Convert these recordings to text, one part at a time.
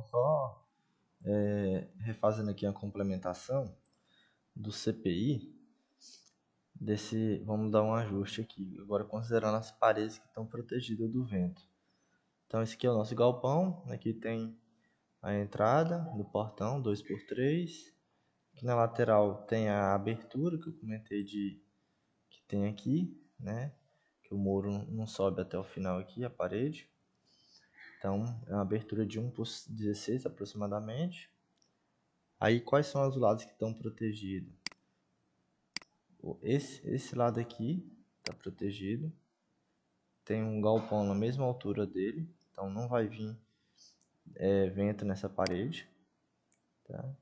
Então, só refazendo aqui a complementação do CPI, vamos dar um ajuste aqui, agora considerando as paredes que estão protegidas do vento. Então, esse aqui é o nosso galpão, aqui tem a entrada do portão 2x3, aqui na lateral tem a abertura que eu comentei que tem aqui, né? Que o muro não sobe até o final aqui, a parede. Então, é uma abertura de 1x16 aproximadamente. Aí, quais são os lados que estão protegidos? Esse lado aqui está protegido. Tem um galpão na mesma altura dele, então não vai vir vento nessa parede. Tá?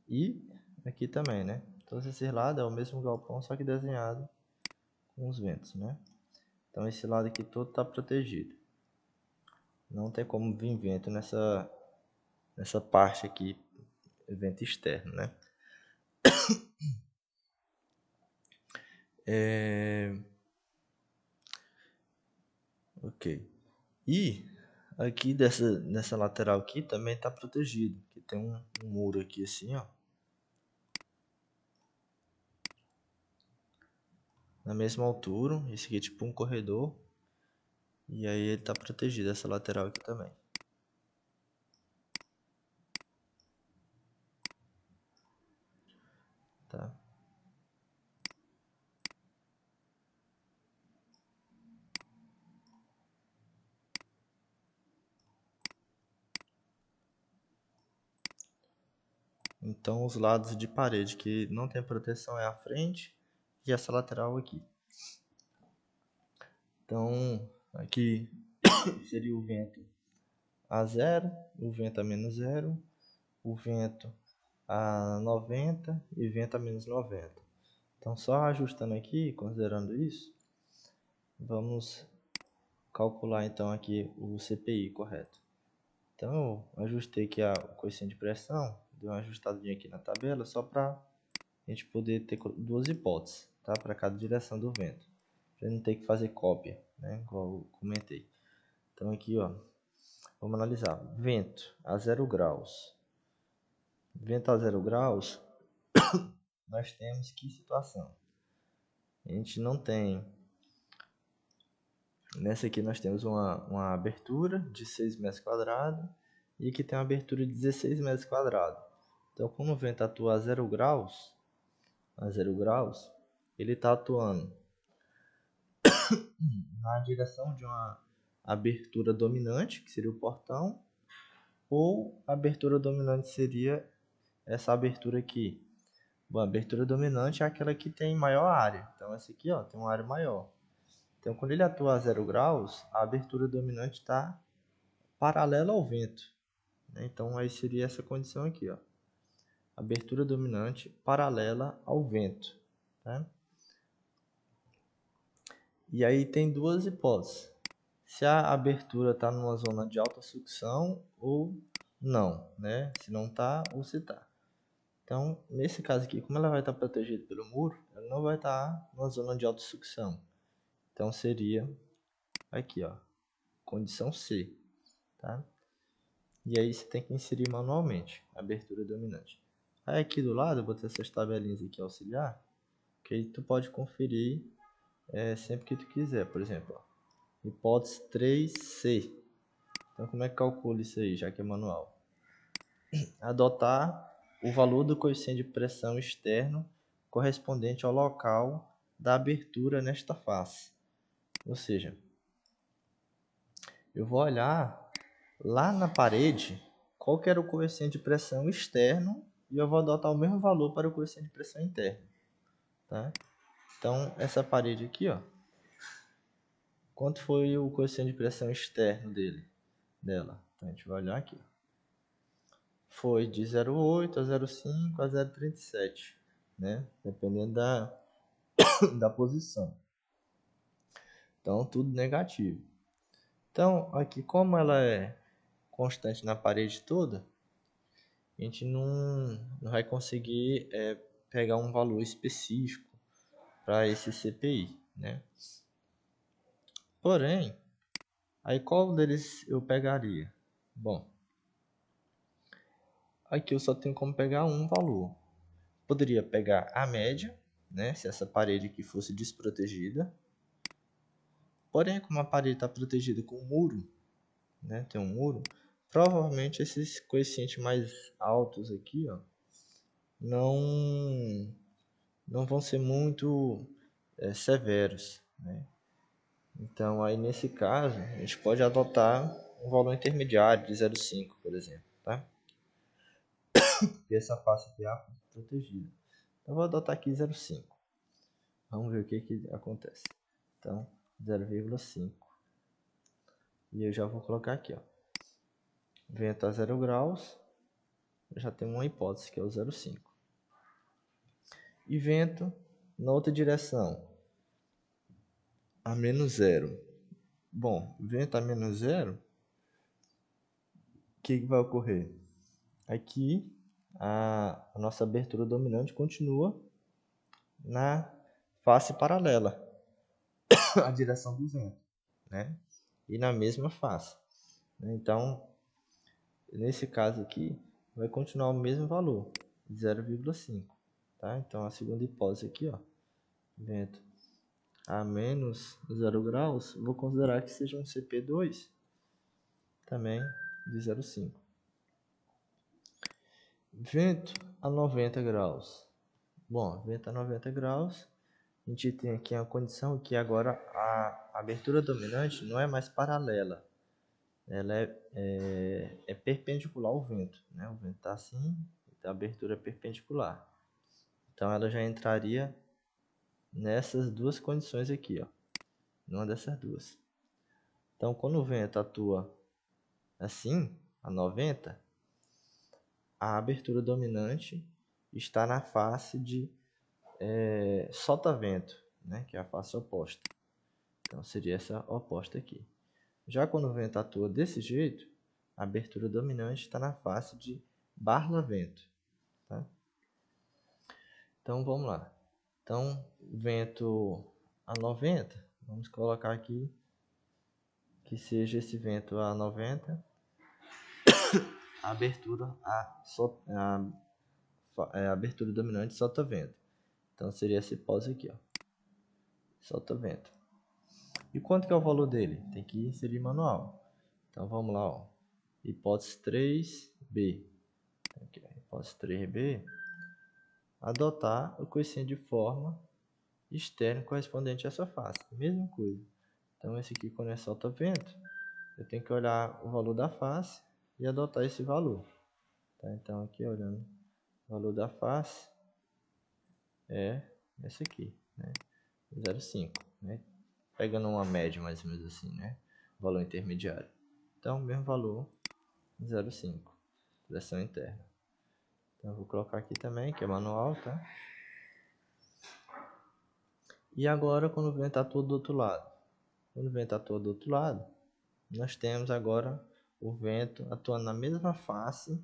E aqui também, né? Todos esses lados é o mesmo galpão, só que desenhado com os ventos, né? Então esse lado aqui todo está protegido. Não tem como vir vento nessa parte aqui, vento externo, né? Ok. E aqui nessa lateral aqui também está protegido, que tem um muro aqui assim, ó. Na mesma altura, esse aqui é tipo um corredor. E aí ele está protegido, essa lateral aqui também. Tá? Então os lados de parede que não tem proteção é a frente e essa lateral aqui. Então aqui seria o vento a 0, o vento a menos 0, o vento a 90 e vento a menos 90. Então só ajustando aqui, considerando isso, vamos calcular então aqui o CPI correto. Então eu ajustei aqui o coeficiente de pressão, dei uma ajustadinha aqui na tabela só para a gente poder ter duas hipóteses, tá? Para cada direção do vento. Para não ter que fazer cópia, né? Igual eu comentei. Então aqui, ó, vamos analisar. Vento a 0 graus. Vento a 0 graus, nós temos que situação? A gente não tem. Nessa aqui nós temos uma abertura de 6 metros quadrados e aqui tem uma abertura de 16 metros quadrados. Então, como o vento atua a 0 graus, ele está atuando na direção de uma abertura dominante, que seria o portão, ou a abertura dominante seria essa abertura aqui. Bom, a abertura dominante é aquela que tem maior área. Então, essa aqui, ó, tem uma área maior. Então, quando ele atua a 0 graus, a abertura dominante está paralela ao vento. Então, aí seria essa condição aqui, ó. Abertura dominante paralela ao vento. Tá? E aí tem duas hipóteses. Se a abertura está numa zona de alta sucção ou não, né? Se não está ou se está. Então, nesse caso aqui, como ela vai estar protegida pelo muro, ela não vai estar numa zona de alta sucção. Então, seria aqui, ó, condição C, tá? E aí você tem que inserir manualmente a abertura dominante. Aí aqui do lado eu botei essas tabelinhas aqui auxiliar, que aí tu pode conferir sempre que tu quiser. Por exemplo, ó, hipótese 3C. Então como é que calcula isso aí, já que é manual? Adotar o valor do coeficiente de pressão externo correspondente ao local da abertura nesta face. Ou seja, eu vou olhar lá na parede qual que era o coeficiente de pressão externo e eu vou adotar o mesmo valor para o coeficiente de pressão interno. Tá? Então, essa parede aqui, ó, quanto foi o coeficiente de pressão externo dela? Então, a gente vai olhar aqui. Foi de 0,8 a 0,5 a 0,37, né? Dependendo da posição. Então, tudo negativo. Então, aqui, como ela é constante na parede toda, a gente não vai conseguir pegar um valor específico para esse CPI, né? Porém, aí qual deles eu pegaria? Bom, aqui eu só tenho como pegar um valor. Poderia pegar a média, né, se essa parede aqui fosse desprotegida. Porém, como a parede está protegida com um muro, né, tem um muro, provavelmente esses coeficientes mais altos aqui, ó, não vão ser muito severos, né? Então, aí nesse caso, a gente pode adotar um valor intermediário de 0,5, por exemplo, tá? E essa face aqui é a face protegida. Então, eu vou adotar aqui 0,5. Vamos ver o que acontece. Então, 0,5. E eu já vou colocar aqui, ó. Vento a 0 graus. Eu já tenho uma hipótese, que é o 0,5. E vento na outra direção, a menos 0. Bom, vento a menos 0, o que vai ocorrer? Aqui, a nossa abertura dominante continua na face paralela à direção do vento, né? E na mesma face. Então, nesse caso aqui, vai continuar o mesmo valor, 0,5. Tá? Então, a segunda hipótese aqui, ó, vento a menos 0 graus, vou considerar que seja um CP2, também de 0,5. Vento a 90 graus. Bom, vento a 90 graus, a gente tem aqui a condição que agora a abertura dominante não é mais paralela, ela é perpendicular ao vento, né? O vento está assim, a abertura é perpendicular. Então ela já entraria nessas duas condições aqui, ó, numa dessas duas. Então quando o vento atua assim, a 90, a abertura dominante está na face de sotavento, né? Que é a face oposta. Então seria essa oposta aqui. Já quando o vento atua desse jeito, a abertura dominante está na face de barlavento. Tá? Então vamos lá. Então, vento a 90, vamos colocar aqui que seja esse vento a 90, a abertura abertura dominante solta vento. Então seria essa hipótese aqui, ó. Solta vento. E quanto que é o valor dele? Tem que inserir manual. Então vamos lá, ó. Hipótese 3B. Aqui, hipótese 3B. Adotar o coeficiente de forma externo correspondente a essa face. Mesma coisa. Então esse aqui, quando é solta vento, eu tenho que olhar o valor da face e adotar esse valor. Tá? Então aqui, olhando o valor da face, é esse aqui, né? 0,5, né? Pegando uma média mais ou menos assim, né? Valor intermediário. Então, mesmo valor, 0,5, pressão interna. Então, eu vou colocar aqui também, que é manual, tá? E agora, quando o vento atua do outro lado? Quando o vento atua do outro lado, nós temos agora o vento atuando na mesma face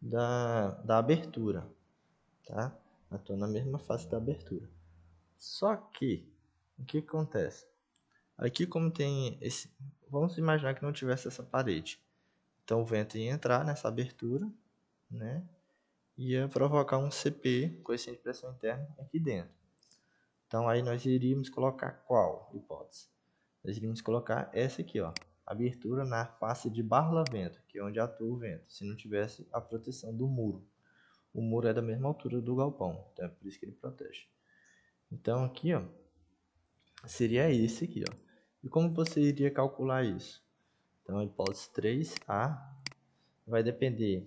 da abertura, tá? Atuando na mesma face da abertura. Só que, o que acontece? Aqui, como tem esse... Vamos imaginar que não tivesse essa parede. Então, o vento ia entrar nessa abertura, né? Ia provocar um CP, coeficiente de pressão interna, aqui dentro. Então, aí nós iríamos colocar qual hipótese? Nós iríamos colocar essa aqui, ó. Abertura na face de barlavento, que é onde atua o vento, se não tivesse a proteção do muro. O muro é da mesma altura do galpão, então é por isso que ele protege. Então, aqui, ó, seria esse aqui, ó. E como você iria calcular isso? Então, a hipótese 3A vai depender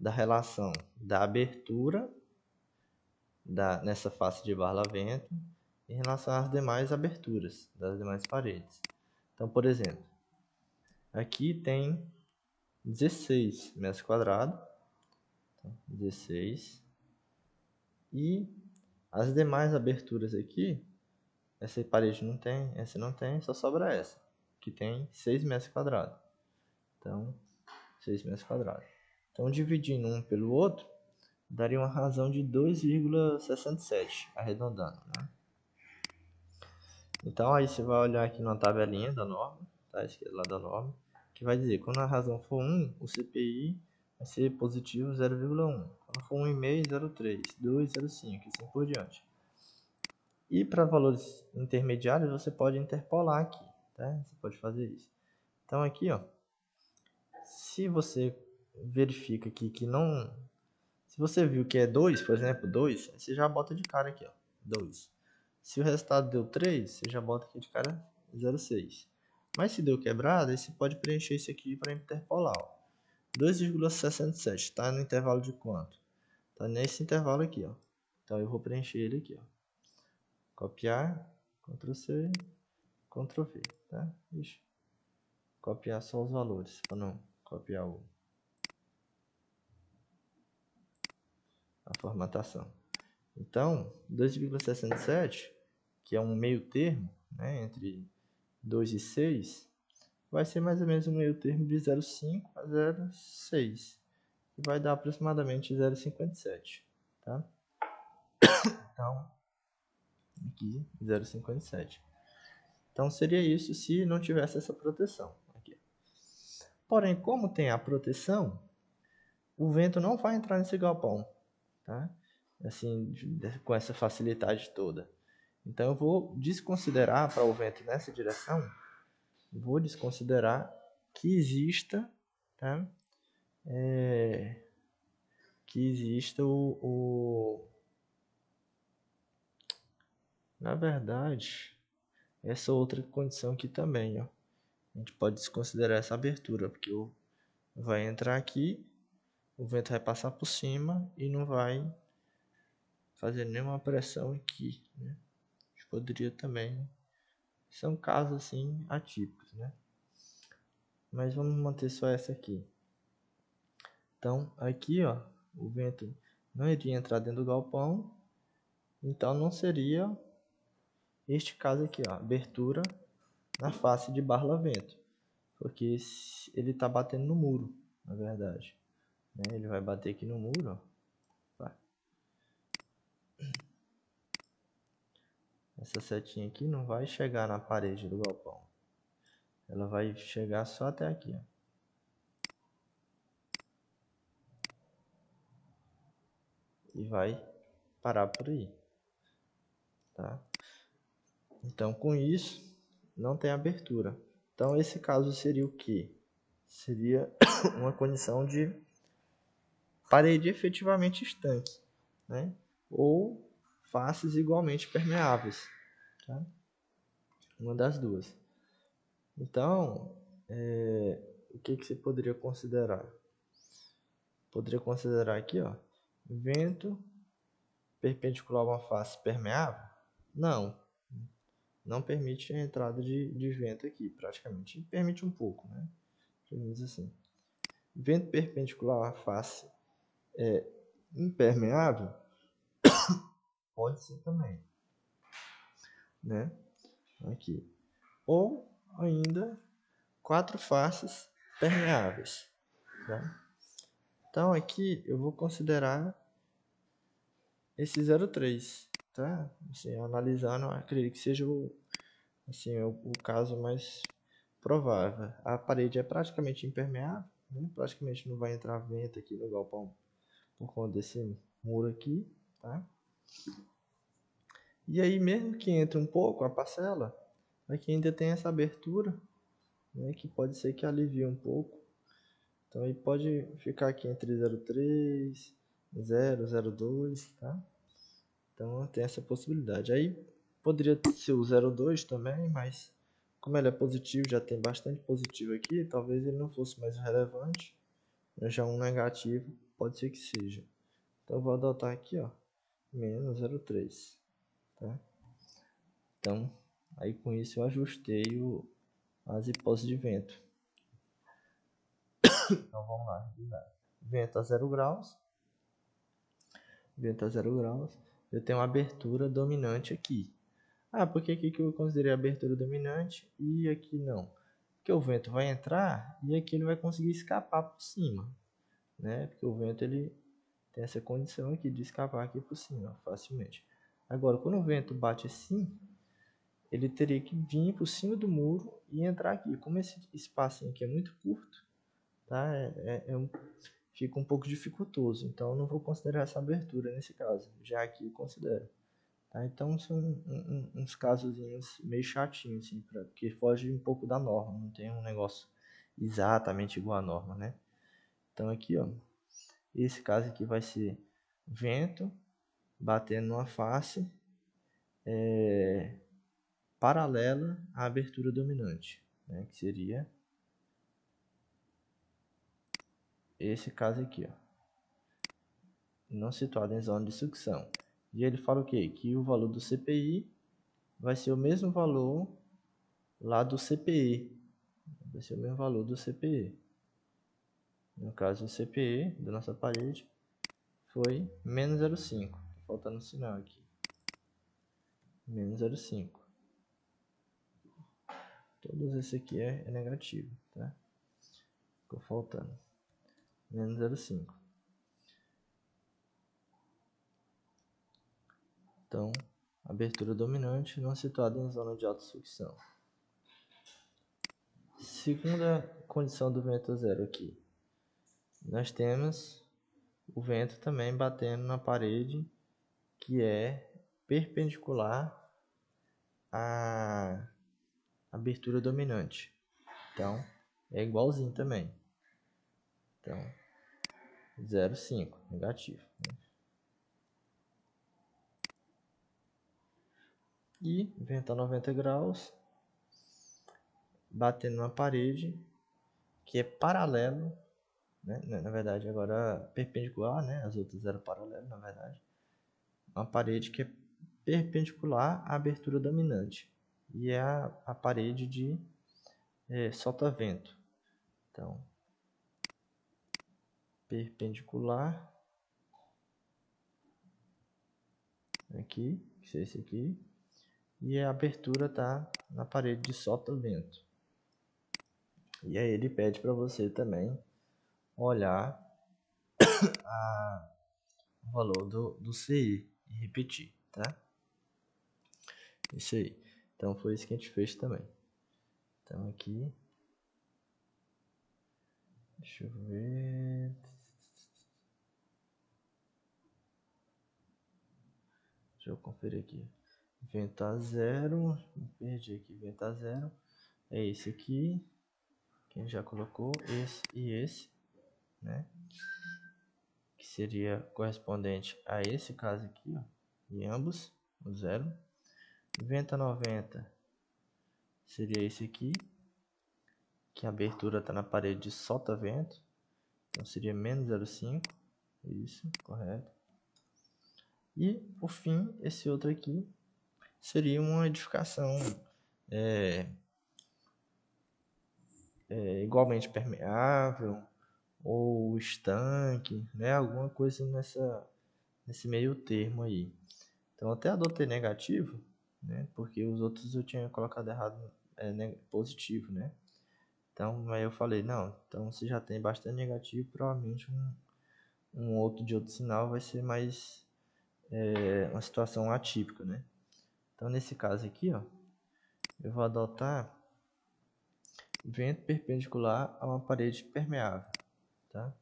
da relação da abertura nessa face de barlavento em relação às demais aberturas das demais paredes. Então, por exemplo, aqui tem 16 metros quadrados, 16, e as demais aberturas aqui, essa parede não tem, essa não tem, só sobra essa, que tem 6 metros quadrados. Então, 6 metros quadrados. Então, dividindo um pelo outro, daria uma razão de 2,67, arredondando, né? Então, aí você vai olhar aqui na tabelinha da norma, tá? Esquerda lá da norma, que vai dizer, quando a razão for 1, o CPI vai ser positivo 0,1. Quando for 1,5, 0,3, 2, 0,5, e assim por diante. E para valores intermediários, você pode interpolar aqui, tá? Você pode fazer isso. Então aqui, ó, se você verifica aqui que não... Se você viu que é 2, por exemplo, 2, você já bota de cara aqui, ó, 2. Se o resultado deu 3, você já bota aqui de cara 0,6. Mas se deu quebrado, aí você pode preencher isso aqui para interpolar, ó. 2,67, está no intervalo de quanto? Está nesse intervalo aqui, ó. Então eu vou preencher ele aqui, ó. Copiar, Ctrl C, Ctrl V, tá? Ixi. Copiar só os valores, para não copiar a formatação. Então, 2,67, que é um meio termo, né, entre 2 e 6, vai ser mais ou menos um meio termo de 0,5 a 0,6, que vai dar aproximadamente 0,57, tá? Então, aqui 0,57. Então seria isso se não tivesse essa proteção aqui. Porém, como tem a proteção, o vento não vai entrar nesse galpão, tá? Assim, com essa facilidade toda. Então eu vou desconsiderar para o vento nessa direção, vou desconsiderar que exista, tá? Que exista na verdade, essa outra condição aqui também, ó. A gente pode desconsiderar essa abertura, porque vai entrar aqui, o vento vai passar por cima e não vai fazer nenhuma pressão aqui, né? A gente poderia também... São casos assim atípicos, né? Mas vamos manter só essa aqui. Então, aqui, ó, o vento não iria entrar dentro do galpão, então não seria este caso aqui, ó, abertura na face de barla-vento, porque ele está batendo no muro, na verdade, né? Ele vai bater aqui no muro, ó. Vai. Essa setinha aqui não vai chegar na parede do galpão, ela vai chegar só até aqui, ó. E vai parar por aí, tá? Então, com isso, não tem abertura. Então, esse caso seria o quê? Seria uma condição de parede efetivamente estanque, né? Ou faces igualmente permeáveis, tá? Uma das duas. Então, o que você poderia considerar? Poderia considerar aqui, ó, vento perpendicular a uma face permeável? Não permite a entrada de vento aqui, praticamente. Permite um pouco, né? Digamos assim. Vento perpendicular à face impermeável? Pode ser também, né? Aqui. Ou ainda 4 faces permeáveis, tá? Então aqui eu vou considerar esse 0,3, tá? Assim, analisando, acredito que seja o caso mais provável. A parede é praticamente impermeável, né? Praticamente não vai entrar vento aqui no galpão por conta desse muro aqui, tá? E aí, mesmo que entre um pouco a parcela, aqui ainda tem essa abertura, né, que pode ser que alivie um pouco. Então, aí pode ficar aqui entre 0,3, 0, 0,2, tá? Então, tem essa possibilidade. Aí, poderia ser o 0,2 também, mas como ele é positivo, já tem bastante positivo aqui, talvez ele não fosse mais relevante. Já um negativo, pode ser que seja. Então, eu vou adotar aqui, ó, menos 0,3, tá? Então, aí com isso eu ajustei as hipóteses de vento. Então vamos lá. Vento a 0 graus. Vento a 0 graus. Eu tenho uma abertura dominante aqui. Ah, por que aqui que eu considerei a abertura dominante e aqui não? Porque o vento vai entrar e aqui ele vai conseguir escapar por cima, né? Porque o vento ele tem essa condição aqui de escapar aqui por cima facilmente. Agora, quando o vento bate assim, ele teria que vir por cima do muro e entrar aqui. Como esse espacinho aqui é muito curto, tá? fica um pouco dificultoso. Então eu não vou considerar essa abertura nesse caso, já aqui eu considero. Tá? Então são uns casozinhos meio chatinhos, assim, porque foge um pouco da norma, não tem um negócio exatamente igual à norma, né? Então aqui, ó, esse caso aqui vai ser vento batendo numa face paralela à abertura dominante, né? Que seria esse caso aqui, ó, não situado em zona de sucção. E ele fala o quê? Que o valor do CPI vai ser o mesmo valor lá do CPE. Vai ser o mesmo valor do CPE. No caso, o CPE da nossa parede foi menos 0,5. Tá faltando um sinal aqui. Menos 0,5. Todos esse aqui é negativo, tá? Ficou faltando. Menos 0,5. Então, abertura dominante não situada em zona de alta sucção. Segunda condição do vento zero aqui. Nós temos o vento também batendo na parede que é perpendicular à abertura dominante. Então, é igualzinho também. Então, 0,5, negativo. E vento a 90 graus, batendo na parede que é paralelo, né? Na verdade, agora perpendicular, né? As outras eram paralelas, na verdade. Uma parede que é perpendicular à abertura dominante. E é a parede de solta-vento. Então, perpendicular aqui, que é esse aqui, e a abertura está na parede de solta-vento. E aí ele pede para você também olhar o valor do CI e repetir, tá? Isso aí. Então foi isso que a gente fez também. Então aqui, deixa eu ver. Deixa eu conferir aqui. Vento a zero, perdi aqui, vento a zero. É esse aqui, que a gente já colocou, esse e esse, né? Que seria correspondente a esse caso aqui, ó, em ambos, o zero. Vento a 90 seria esse aqui, que a abertura está na parede de solta-vento, então seria menos 0,5, isso, correto. E, por fim, esse outro aqui seria uma edificação igualmente permeável, ou estanque, né? Alguma coisa nesse meio termo aí. Então, até adotei negativo, né? Porque os outros eu tinha colocado errado, positivo, né? Então, aí eu falei, não, então se já tem bastante negativo, provavelmente um outro de outro sinal vai ser mais uma situação atípica, né? Então, nesse caso aqui, ó, eu vou adotar vento perpendicular a uma parede permeável, tá?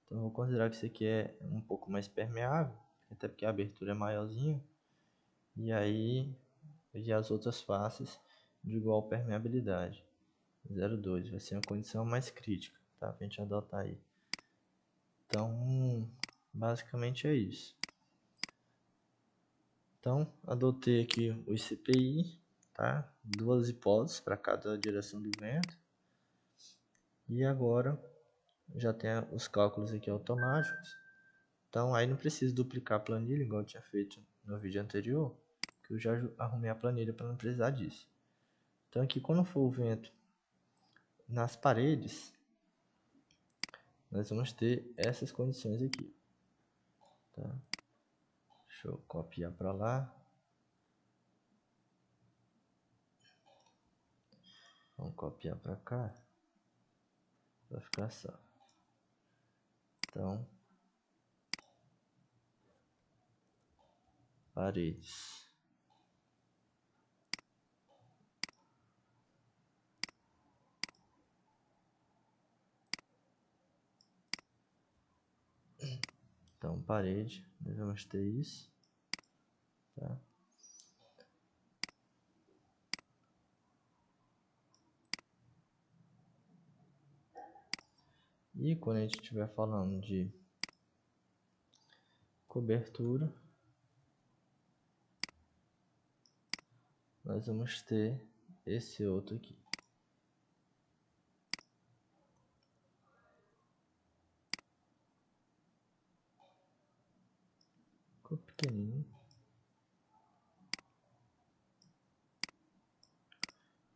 Então, eu vou considerar que isso aqui é um pouco mais permeável, até porque a abertura é maiorzinha, e aí as outras faces de igual permeabilidade. 0,2 vai ser uma condição mais crítica, tá? Pra gente adotar aí. Então, basicamente é isso. Então, adotei aqui os CPI, tá? Duas hipóteses para cada direção do vento. E agora já tem os cálculos aqui automáticos. Então, aí não preciso duplicar a planilha, igual eu tinha feito no vídeo anterior, que eu já arrumei a planilha para não precisar disso. Então, aqui quando for o vento nas paredes, nós vamos ter essas condições aqui, tá? Deixa eu copiar para lá. Vamos copiar para cá. Vai ficar só. Então, paredes. Então, parede, nós vamos ter isso, tá? E quando a gente estiver falando de cobertura, nós vamos ter esse outro aqui. Ficou pequenininho.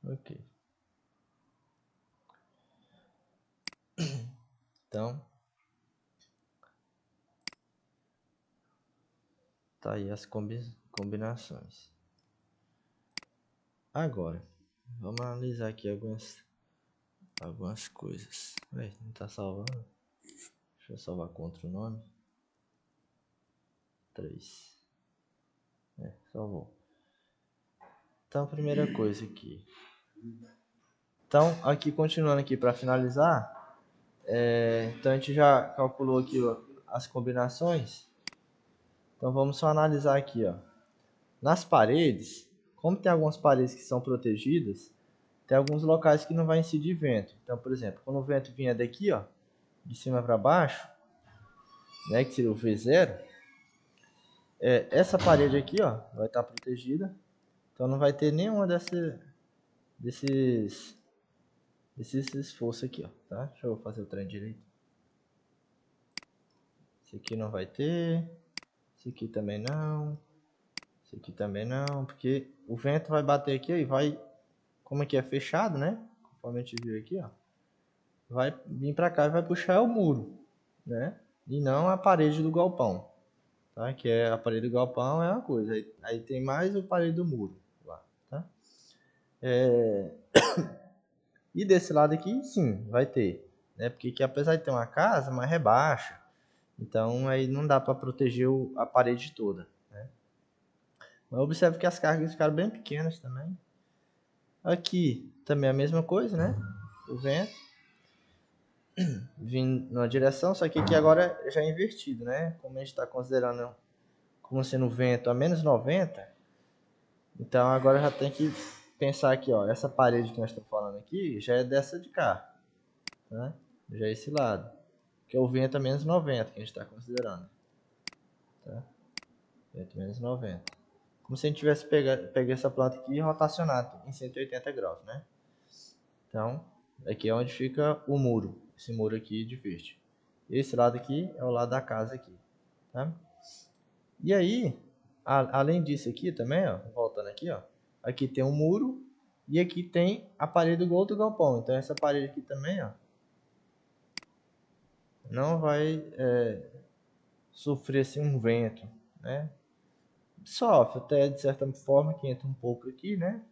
Ok. Então, tá aí as combinações. Agora, vamos analisar aqui algumas coisas. Ué, não tá salvando? Deixa eu salvar contra o nome. 3. Salvou. Então, a primeira coisa aqui. Então, aqui continuando aqui para finalizar. Então, a gente já calculou aqui ó, as combinações. Então, vamos só analisar aqui, ó. Nas paredes, como tem algumas paredes que são protegidas, tem alguns locais que não vai incidir vento. Então, por exemplo, quando o vento vinha daqui, ó, de cima para baixo, né, que seria o V0, essa parede aqui, ó, vai estar protegida. Então, não vai ter nenhuma desses esforços aqui, ó, tá? Deixa eu fazer o trem direito. Esse aqui não vai ter, esse aqui também não, esse aqui também não, porque o vento vai bater aqui e vai, como aqui é fechado, né? Conforme a gente viu aqui, ó, vai vir para cá e vai puxar o muro, né? E não a parede do galpão, tá? Que é a parede do galpão é uma coisa, aí tem mais o parede do muro lá, tá? E desse lado aqui, sim, vai ter, né? Porque aqui, apesar de ter uma casa, mas é baixa, então aí não dá para proteger a parede toda, né? Mas observe que as cargas ficaram bem pequenas também. Aqui também a mesma coisa, né? O vento vindo numa direção, só que aqui agora já é invertido, né? Como a gente está considerando como sendo o vento a menos 90, então agora já tem que pensar aqui, ó, essa parede que nós estamos falando aqui já é dessa de cá, né? Já é esse lado, que é o vento a menos 90 que a gente está considerando, tá? Vento menos 90. Como se a gente tivesse pegado essa planta aqui e rotacionado em 180 graus, né? Então, aqui é onde fica o muro, esse muro aqui de verde. Esse lado aqui é o lado da casa aqui, tá? E aí, além disso aqui também, ó, voltando aqui, ó, aqui tem um muro e aqui tem a parede do outro galpão. Então essa parede aqui também, ó, não vai sofrer assim um vento, né? Sofre até de certa forma que entra um pouco aqui, né?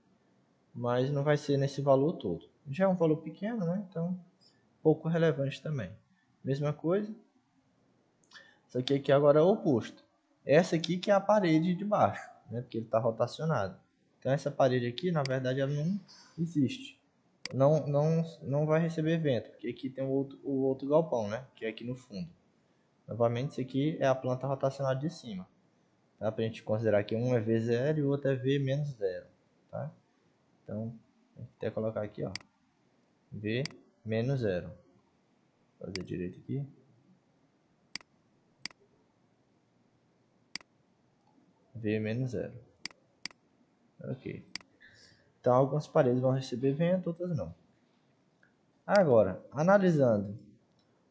Mas não vai ser nesse valor todo. Já é um valor pequeno, né? Então pouco relevante também. Mesma coisa. Isso aqui agora é o oposto. Essa aqui que é a parede de baixo, né? Porque ele está rotacionado. Então essa parede aqui, na verdade, ela não existe. Não vai receber vento, porque aqui tem o outro galpão, né? Que é aqui no fundo. Novamente, isso aqui é a planta rotacionada de cima. Tá? Para a gente considerar que um é V0 e o outro é V menos 0. Tá? Então, a gente tem que colocar aqui, ó, V menos 0. Vou fazer direito aqui. V menos 0. Ok. Então, algumas paredes vão receber vento, outras não. Agora, analisando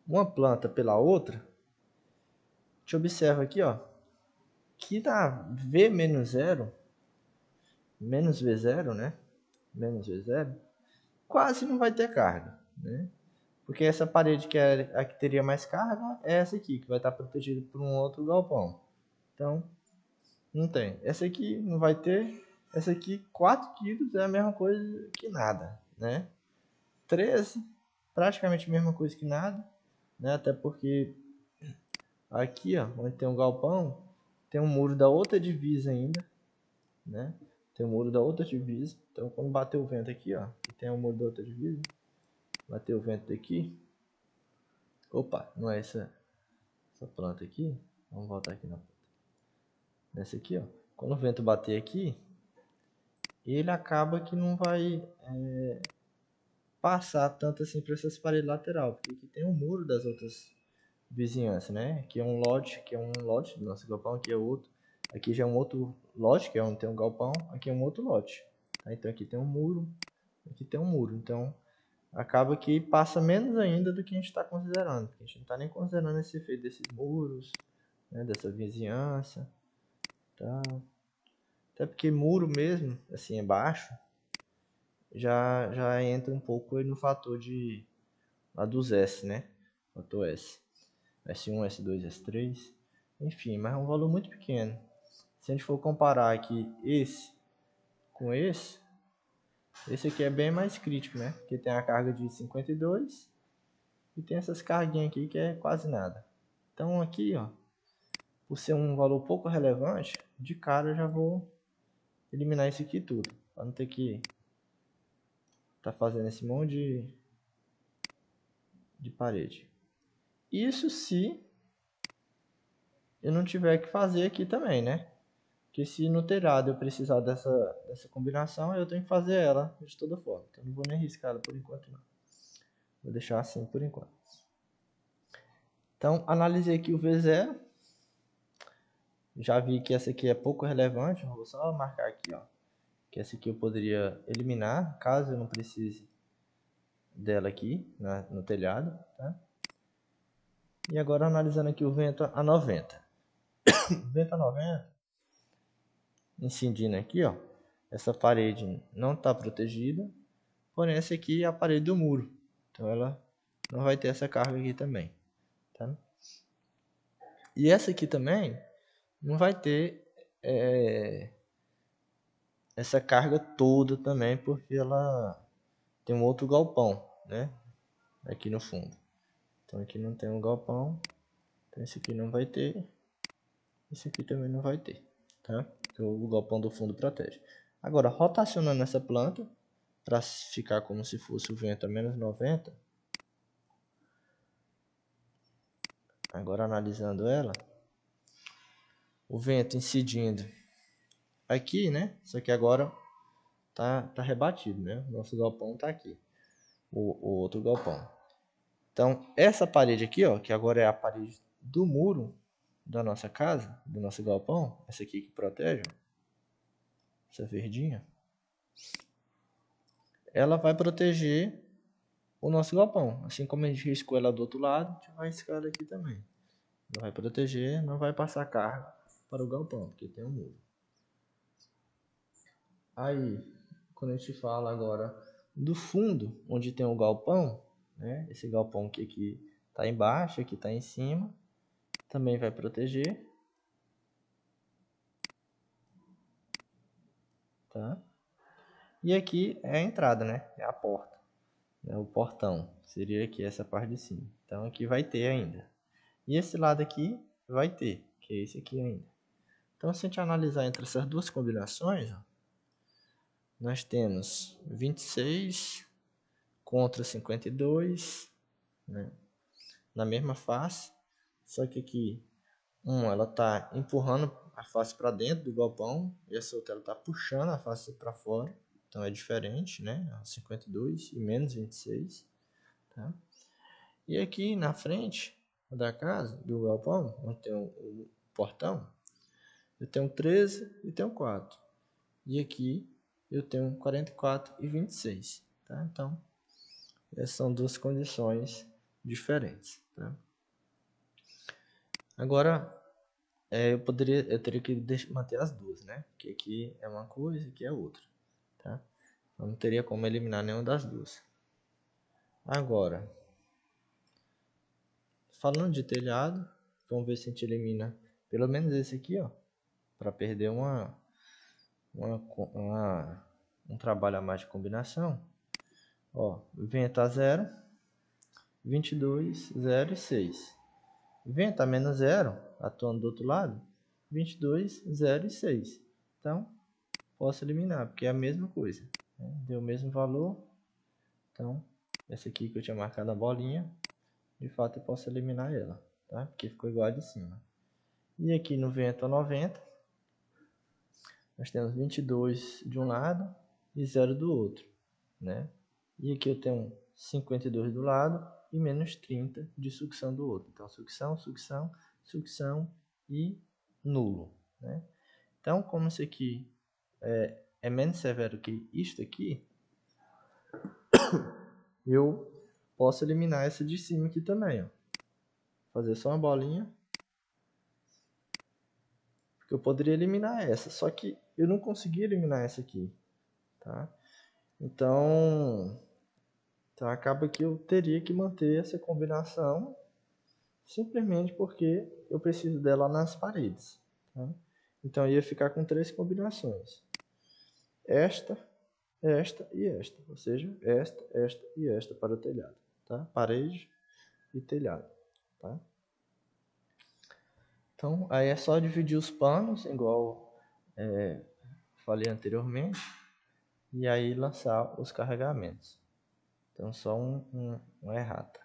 uma planta pela outra, a gente observa aqui, ó, que na V menos 0, menos V0, né? Menos V0, quase não vai ter carga, né? Porque essa parede que é a que teria mais carga é essa aqui, que vai estar protegida por um outro galpão. Então, não tem. Essa aqui não vai ter. Essa aqui, 4 kg é a mesma coisa que nada, né? 13, praticamente a mesma coisa que nada, né? Até porque aqui, ó, onde tem um galpão, tem um muro da outra divisa ainda, né? Tem um muro da outra divisa. Então, quando bater o vento aqui, ó, que tem um muro da outra divisa, bater o vento daqui. Opa, não é essa planta aqui? Vamos voltar aqui nessa aqui, ó. Quando o vento bater aqui, ele acaba que não vai passar tanto assim para essas paredes laterais, porque aqui tem um muro das outras vizinhanças, né? Aqui é um lote, do nosso galpão, aqui é outro. Aqui já é um outro lote, que é onde tem um galpão, aqui é um outro lote. Tá? Então aqui tem um muro, aqui tem um muro. Então acaba que passa menos ainda do que a gente está considerando. Porque a gente não está nem considerando esse efeito desses muros, né? Dessa vizinhança. Tá? Até porque muro mesmo, assim, é baixo, já entra um pouco no fator de lá dos S, né? Fator S. S1, S2, S3. Enfim, mas é um valor muito pequeno. Se a gente for comparar aqui esse com esse aqui é bem mais crítico, né? Porque tem a carga de 52 e tem essas carguinhas aqui que é quase nada. Então aqui, ó, por ser um valor pouco relevante, de cara eu já vou eliminar isso aqui tudo, para não ter que tá fazendo esse monte de parede. Isso se eu não tiver que fazer aqui também, né? Porque se no telhado eu precisar dessa combinação, eu tenho que fazer ela de toda forma. Então não vou nem arriscar ela por enquanto não. Vou deixar assim por enquanto. Então analisei aqui o V0. Já vi que essa aqui é pouco relevante. Vou só marcar aqui, ó, que essa aqui eu poderia eliminar, caso eu não precise dela aqui no telhado, tá? E agora analisando aqui o vento a 90. O vento a 90, incidindo aqui, ó, essa parede não está protegida, porém essa aqui é a parede do muro, então ela não vai ter essa carga aqui também, tá? E essa aqui também não vai ter essa carga toda também, porque ela tem um outro galpão, né? Aqui no fundo. Então aqui não tem um galpão, então esse aqui não vai ter, esse aqui também não vai ter, tá? Então o galpão do fundo protege. Agora, rotacionando essa planta, para ficar como se fosse o vento a menos 90, agora analisando ela, o vento incidindo aqui, né? Só que agora tá rebatido, né? Nosso galpão tá aqui, o outro galpão. Então, essa parede aqui, ó, que agora é a parede do muro da nossa casa, do nosso galpão, essa aqui que protege, ó, essa verdinha, ela vai proteger o nosso galpão. Assim como a gente riscou ela do outro lado, a gente vai riscar ela aqui também. Ela vai proteger, não vai passar carga para o galpão, porque tem um muro. Aí, quando a gente fala agora do fundo, onde tem o galpão, né? Esse galpão que aqui está embaixo, aqui está em cima, também vai proteger, tá? E aqui é a entrada, né? É a porta, né? O portão seria aqui essa parte de cima. Então aqui vai ter ainda. E esse lado aqui vai ter, que é esse aqui ainda. Então se a gente analisar entre essas duas combinações, ó, nós temos 26 contra 52, né? Na mesma face, só que aqui ela está empurrando a face para dentro do galpão e essa outra ela está puxando a face para fora, então é diferente, né? 52 e menos 26, tá? E aqui na frente da casa, do galpão, onde tem o portão, eu tenho 13 e tenho 4. E aqui eu tenho 44 e 26, tá? Então, essas são duas condições diferentes, tá? Agora, eu teria que manter as duas, né? Porque aqui é uma coisa e aqui é outra, tá? Eu não teria como eliminar nenhuma das duas. Agora, falando de telhado, vamos ver se a gente elimina pelo menos esse aqui, ó, para perder um trabalho a mais de combinação. Ó, vento a 0, 22, 0 e 6. Vento a menos 0, atuando do outro lado, 22, 0 e 6. Então, posso eliminar, porque é a mesma coisa, né? Deu o mesmo valor. Então, essa aqui que eu tinha marcado a bolinha, de fato eu posso eliminar ela, tá? Porque ficou igual a de cima. E aqui no vento a 90, nós temos 22 de um lado e 0 do outro, né? E aqui eu tenho 52 do lado e menos 30 de sucção do outro. Então, sucção, sucção, sucção e nulo, né? Então, como isso aqui é menos severo que isto aqui, eu posso eliminar essa de cima aqui também, ó. Fazer só uma bolinha. Porque eu poderia eliminar essa, só que eu não consegui eliminar essa aqui, tá? Então acaba que eu teria que manter essa combinação simplesmente porque eu preciso dela nas paredes, tá? Então eu ia ficar com 3 combinações. Esta, esta e esta, ou seja, esta e esta para o telhado, tá? Parede e telhado, tá? Então aí é só dividir os panos, igual falei anteriormente, e aí lançar os carregamentos. Então só uma errata.